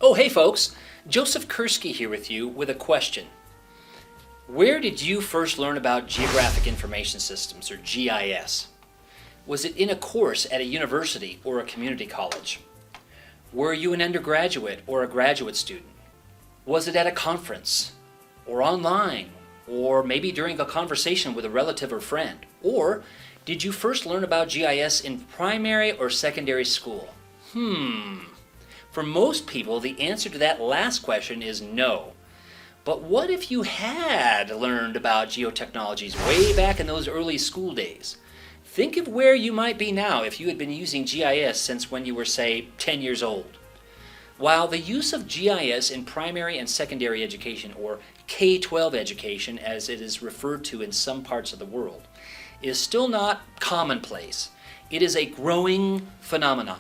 Oh, hey folks, Joseph Kursky here with you with a question. Where did you first learn about Geographic Information Systems, or GIS? Was it in a course at a university or a community college? Were you an undergraduate or a graduate student? Was it at a conference, or online, or maybe during a conversation with a relative or friend? Or did you first learn about GIS in primary or secondary school? For most people, the answer to that last question is no. But what if you had learned about geotechnologies way back in those early school days? Think of where you might be now if you had been using GIS since when you were, say, 10 years old. While the use of GIS in primary and secondary education, or K-12 education as it is referred to in some parts of the world, is still not commonplace, it is a growing phenomenon.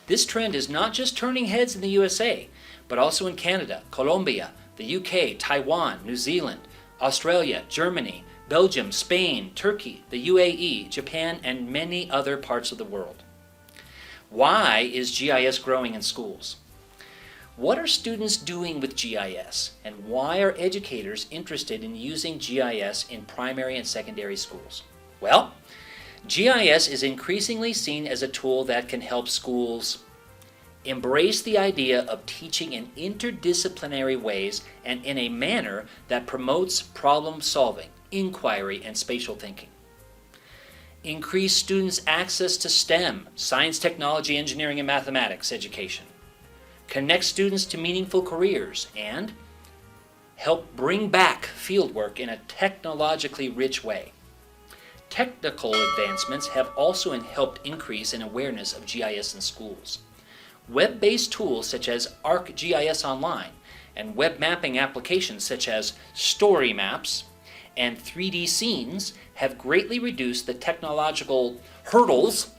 This trend is not just turning heads in the USA, but also in Canada, Colombia, the UK, Taiwan, New Zealand, Australia, Germany, Belgium, Spain, Turkey, the UAE, Japan, and many other parts of the world. Why is GIS growing in schools? What are students doing with GIS, and why are educators interested in using GIS in primary and secondary schools? Well, GIS is increasingly seen as a tool that can help schools embrace the idea of teaching in interdisciplinary ways and in a manner that promotes problem solving, inquiry, and spatial thinking. Increase students' access to STEM, science, technology, engineering, and mathematics education. Connect students to meaningful careers, and help bring back fieldwork in a technologically rich way. Technical advancements have also helped increase in awareness of GIS in schools. Web-based tools such as ArcGIS Online and web mapping applications such as StoryMaps and 3D Scenes have greatly reduced the technological hurdles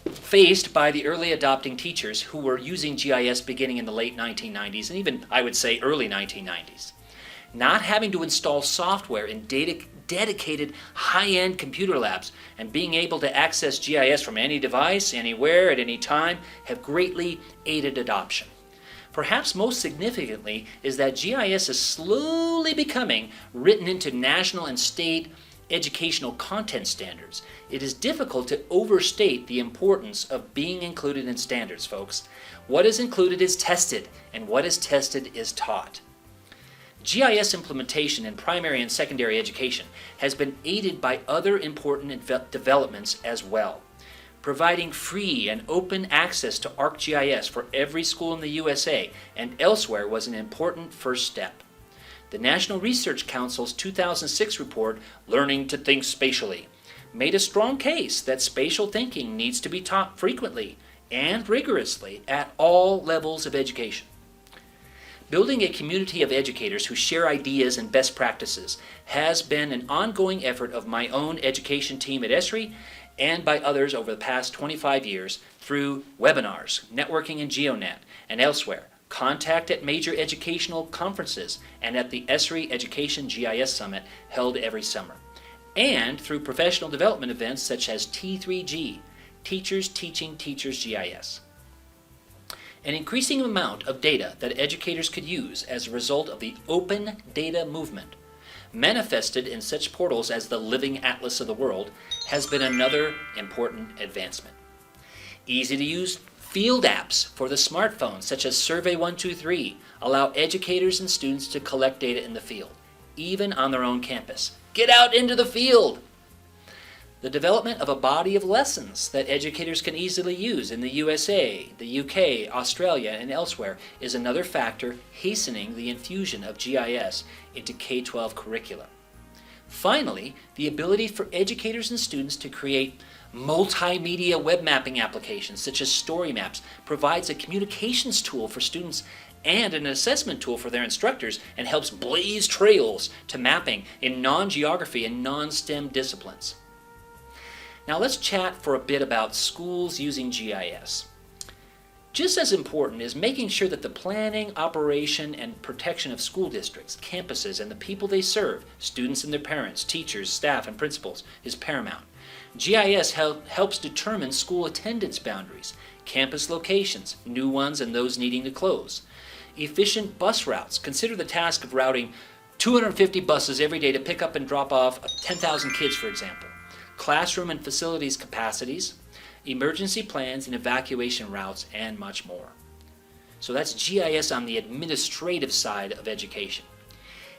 faced by the early adopting teachers who were using GIS beginning in the late 1990s and even, I would say, early 1990s. Not having to install software in dedicated high-end computer labs and being able to access GIS from any device, anywhere, at any time have greatly aided adoption. Perhaps most significantly is that GIS is slowly becoming written into national and state educational content standards. It is difficult to overstate the importance of being included in standards, folks. What is included is tested, and what is tested is taught. GIS implementation in primary and secondary education has been aided by other important developments as well. Providing free and open access to ArcGIS for every school in the USA and elsewhere was an important first step. The National Research Council's 2006 report, Learning to Think Spatially, made a strong case that spatial thinking needs to be taught frequently and rigorously at all levels of education. Building a community of educators who share ideas and best practices has been an ongoing effort of my own education team at Esri and by others over the past 25 years through webinars, networking in GeoNet, and elsewhere, contact at major educational conferences, and at the Esri Education GIS Summit held every summer, and through professional development events such as T3G, Teachers Teaching Teachers GIS. An increasing amount of data that educators could use as a result of the open data movement, manifested in such portals as the Living Atlas of the World, has been another important advancement. Easy-to-use field apps for the smartphone, such as Survey123, allow educators and students to collect data in the field, even on their own campus. Get out into the field! The development of a body of lessons that educators can easily use in the USA, the UK, Australia, and elsewhere is another factor hastening the infusion of GIS into K-12 curricula. Finally, the ability for educators and students to create multimedia web mapping applications such as StoryMaps provides a communications tool for students and an assessment tool for their instructors, and helps blaze trails to mapping in non-geography and non-STEM disciplines. Now let's chat for a bit about schools using GIS. Just as important is making sure that the planning, operation, and protection of school districts, campuses, and the people they serve, students and their parents, teachers, staff, and principals, is paramount. GIS helps determine school attendance boundaries, campus locations, new ones and those needing to close. Efficient bus routes. Consider the task of routing 250 buses every day to pick up and drop off 10,000 kids, for example. Classroom and facilities capacities, emergency plans and evacuation routes, and much more. So that's GIS on the administrative side of education.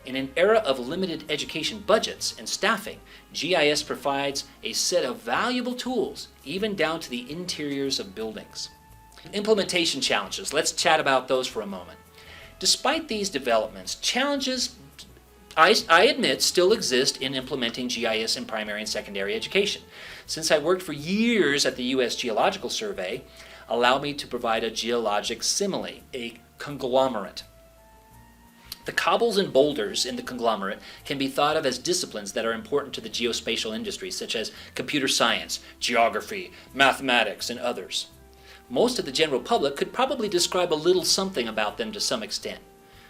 In an era of limited education budgets and staffing, GIS provides a set of valuable tools, even down to the interiors of buildings. Implementation challenges. Let's chat about those for a moment. Despite these developments, challenges, I admit, still exist in implementing GIS in primary and secondary education. Since I worked for years at the U.S. Geological Survey, allow me to provide a geologic simile, a conglomerate. The cobbles and boulders in the conglomerate can be thought of as disciplines that are important to the geospatial industry, such as computer science, geography, mathematics, and others. Most of the general public could probably describe a little something about them to some extent.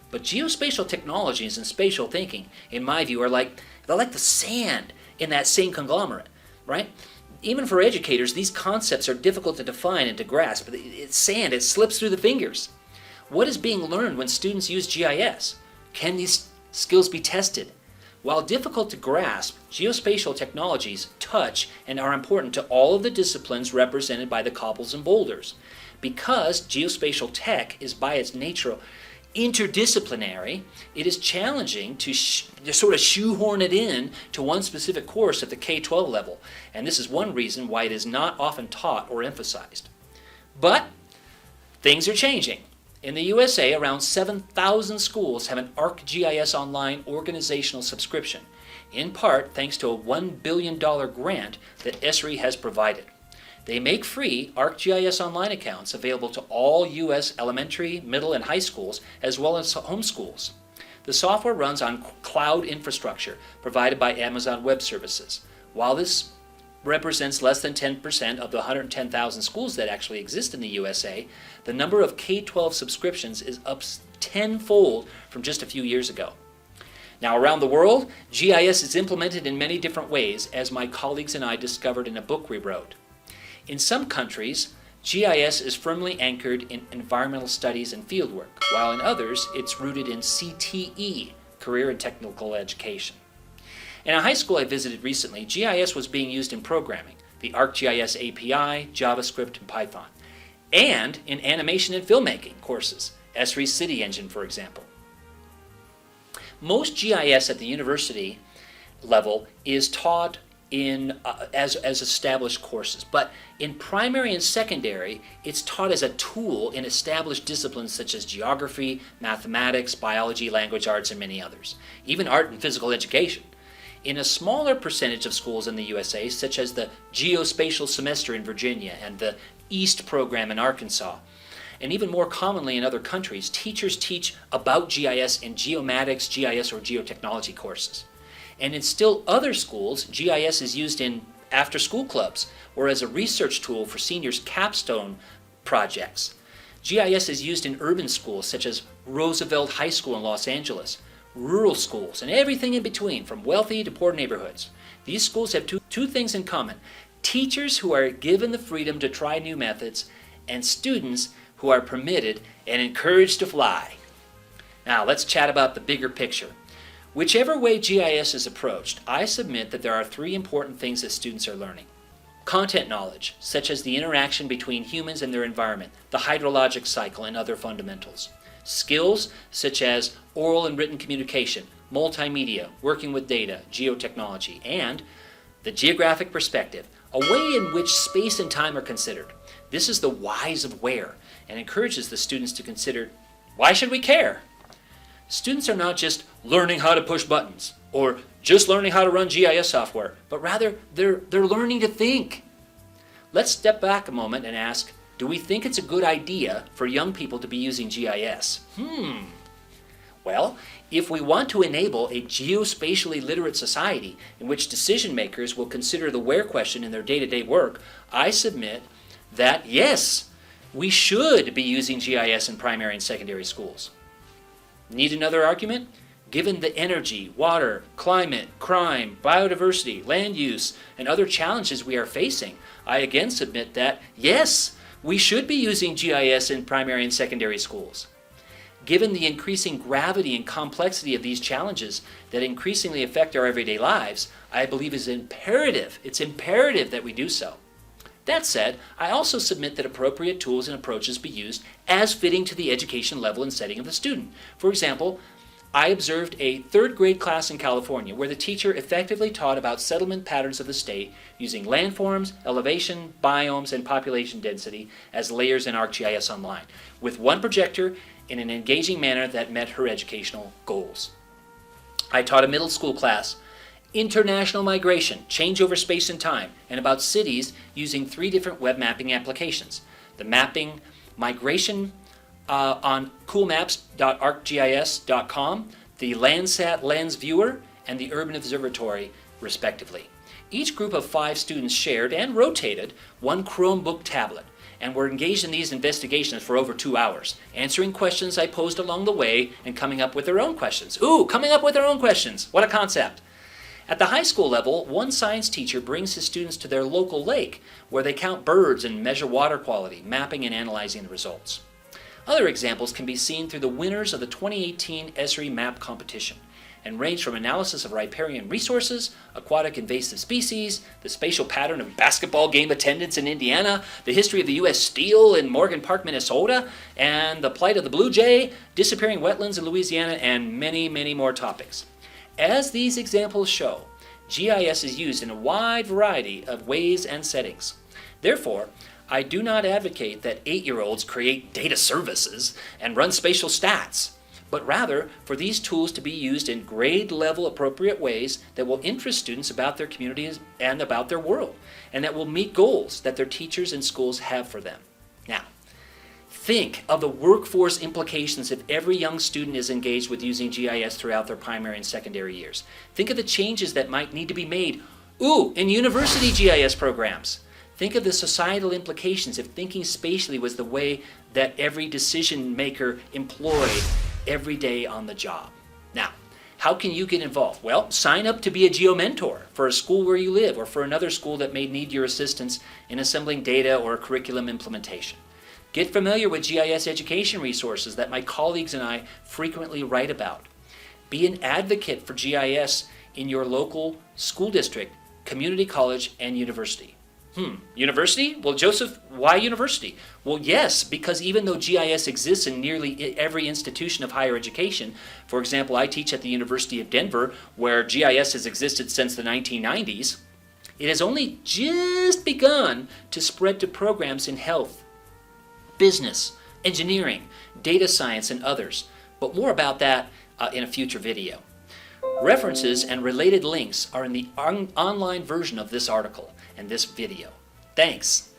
But geospatial technologies and spatial thinking, in my view, they're like the sand in that same conglomerate, right? Even for educators, these concepts are difficult to define and to grasp. It's sand, it slips through the fingers. What is being learned when students use GIS? Can these skills be tested? While difficult to grasp, geospatial technologies touch and are important to all of the disciplines represented by the cobbles and boulders. Because geospatial tech is by its nature interdisciplinary, it is challenging to sort of shoehorn it in to one specific course at the K-12 level, and this is one reason why it is not often taught or emphasized. But things are changing. In the USA, around 7,000 schools have an ArcGIS Online organizational subscription, in part thanks to a $1 billion grant that ESRI has provided. They make free ArcGIS Online accounts available to all U.S. elementary, middle, and high schools, as well as home schools. The software runs on cloud infrastructure provided by Amazon Web Services. While this represents less than 10% of the 110,000 schools that actually exist in the USA, the number of K-12 subscriptions is up tenfold from just a few years ago. Now, around the world, GIS is implemented in many different ways, as my colleagues and I discovered in a book we wrote. In some countries, GIS is firmly anchored in environmental studies and fieldwork, while in others, it's rooted in CTE, career and technical education. In a high school I visited recently, GIS was being used in programming, the ArcGIS API, JavaScript, and Python, and in animation and filmmaking courses, ESRI City Engine, for example. Most GIS at the university level is taught as established courses, but in primary and secondary, it's taught as a tool in established disciplines such as geography, mathematics, biology, language arts, and many others, even art and physical education. In a smaller percentage of schools in the USA, such as the Geospatial Semester in Virginia and the EAST program in Arkansas, and even more commonly in other countries, teachers teach about GIS in geomatics, GIS, or geotechnology courses. And in still other schools, GIS is used in after-school clubs or as a research tool for seniors' capstone projects. GIS is used in urban schools such as Roosevelt High School in Los Angeles, rural schools, and everything in between, from wealthy to poor neighborhoods. These schools have two things in common: teachers who are given the freedom to try new methods, and students who are permitted and encouraged to fly. Now, let's chat about the bigger picture. Whichever way GIS is approached, I submit that there are three important things that students are learning. Content knowledge, such as the interaction between humans and their environment, the hydrologic cycle, and other fundamentals. Skills such as oral and written communication, multimedia, working with data, geotechnology, and the geographic perspective, a way in which space and time are considered. This is the whys of where, and encourages the students to consider, why should we care? Students are not just learning how to push buttons or just learning how to run GIS software, but rather they're learning to think. Let's step back a moment and ask, do we think it's a good idea for young people to be using GIS? Well, if we want to enable a geospatially literate society in which decision makers will consider the where question in their day-to-day work, I submit that yes, we should be using GIS in primary and secondary schools. Need another argument? Given the energy, water, climate, crime, biodiversity, land use, and other challenges we are facing, I again submit that, yes, we should be using GIS in primary and secondary schools. Given the increasing gravity and complexity of these challenges that increasingly affect our everyday lives, I believe it's imperative that we do so. That said, I also submit that appropriate tools and approaches be used as fitting to the education level and setting of the student. For example, I observed a third grade class in California where the teacher effectively taught about settlement patterns of the state using landforms, elevation, biomes, and population density as layers in ArcGIS Online, with one projector in an engaging manner that met her educational goals. I taught a middle school class international migration, change over space and time, and about cities using 3 different web mapping applications. The mapping migration on coolmaps.arcgis.com, the Landsat Lens Viewer, and the Urban Observatory, respectively. Each group of 5 students shared and rotated one Chromebook tablet and were engaged in these investigations for over 2 hours, answering questions I posed along the way and coming up with their own questions. Coming up with their own questions. What a concept. At the high school level, one science teacher brings his students to their local lake where they count birds and measure water quality, mapping and analyzing the results. Other examples can be seen through the winners of the 2018 Esri Map competition and range from analysis of riparian resources, aquatic invasive species, the spatial pattern of basketball game attendance in Indiana, the history of the U.S. Steel in Morgan Park, Minnesota, and the plight of the blue jay, disappearing wetlands in Louisiana, and many, many more topics. As these examples show, GIS is used in a wide variety of ways and settings. Therefore, I do not advocate that 8-year-olds create data services and run spatial stats, but rather for these tools to be used in grade-level appropriate ways that will interest students about their communities and about their world, and that will meet goals that their teachers and schools have for them. Now, think of the workforce implications if every young student is engaged with using GIS throughout their primary and secondary years. Think of the changes that might need to be made, in university GIS programs. Think of the societal implications if thinking spatially was the way that every decision maker employed every day on the job. Now, how can you get involved? Well, sign up to be a GeoMentor for a school where you live or for another school that may need your assistance in assembling data or curriculum implementation. Get familiar with GIS education resources that my colleagues and I frequently write about. Be an advocate for GIS in your local school district, community college, and university. University? Well, Joseph, why university? Well, yes, because even though GIS exists in nearly every institution of higher education, for example, I teach at the University of Denver, where GIS has existed since the 1990s, it has only just begun to spread to programs in health, business, engineering, data science, and others. But more about that in a future video. References and related links are in the online version of this article and this video. Thanks.